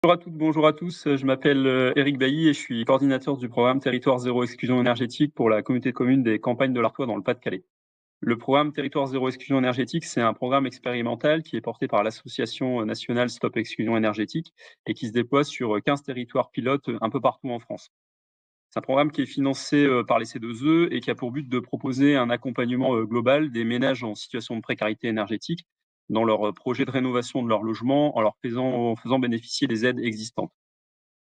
Bonjour à toutes, bonjour à tous. Je m'appelle Éric Bailly et je suis coordinateur du programme Territoire zéro exclusion énergétique pour la communauté de communes des Campagnes de l'Artois dans le Pas-de-Calais. Le programme Territoire zéro exclusion énergétique, c'est un programme expérimental qui est porté par l'association nationale Stop Exclusion énergétique et qui se déploie sur 15 territoires pilotes un peu partout en France. C'est un programme qui est financé par les C2E et qui a pour but de proposer un accompagnement global des ménages en situation de précarité énergétique dans leur projet de rénovation de leur logement en leur faisant bénéficier des aides existantes.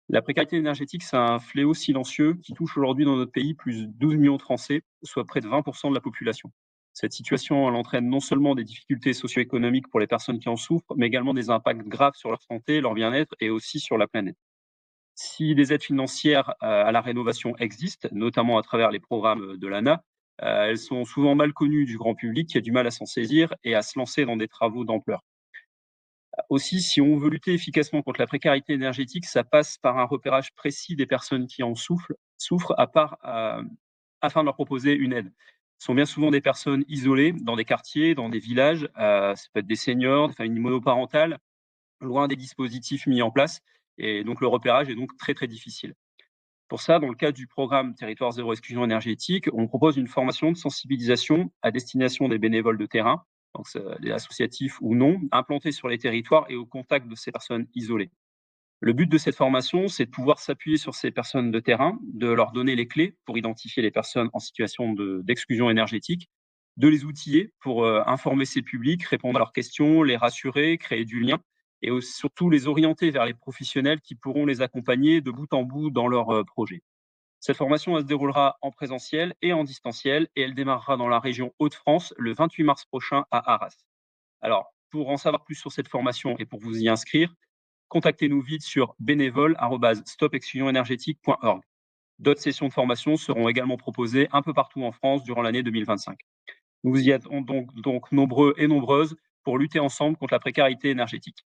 La précarité énergétique, c'est un fléau silencieux qui touche aujourd'hui dans notre pays plus de 12 millions de Français, soit près de 20% de la population. Cette situation, elle entraîne non seulement des difficultés socio-économiques pour les personnes qui en souffrent, mais également des impacts graves sur leur santé, leur bien-être et aussi sur la planète. Si des aides financières à la rénovation existent, notamment à travers les programmes de l'ANA, elles sont souvent mal connues du grand public qui a du mal à s'en saisir et à se lancer dans des travaux d'ampleur. Aussi, si on veut lutter efficacement contre la précarité énergétique, ça passe par un repérage précis des personnes qui en souffrent afin de leur proposer une aide. Ce sont bien souvent des personnes isolées dans des quartiers, dans des villages, ça peut être des seniors, des familles monoparentales, loin des dispositifs mis en place et donc le repérage est donc très, très difficile. Pour ça, dans le cadre du programme Territoire zéro exclusion énergétique, on propose une formation de sensibilisation à destination des bénévoles de terrain, donc des associatifs ou non, implantés sur les territoires et au contact de ces personnes isolées. Le but de cette formation, c'est de pouvoir s'appuyer sur ces personnes de terrain, de leur donner les clés pour identifier les personnes en situation d'exclusion énergétique, de les outiller pour informer ces publics, répondre à leurs questions, les rassurer, créer du lien et surtout les orienter vers les professionnels qui pourront les accompagner de bout en bout dans leur projet. Cette formation, elle se déroulera en présentiel et en distanciel et elle démarrera dans la région Hauts-de-France le 28 mars prochain à Arras. Alors, pour en savoir plus sur cette formation et pour vous y inscrire, contactez-nous vite sur bénévole@stopexclusionénergétique.org. D'autres sessions de formation seront également proposées un peu partout en France durant l'année 2025. Nous y êtes donc nombreux et nombreuses pour lutter ensemble contre la précarité énergétique.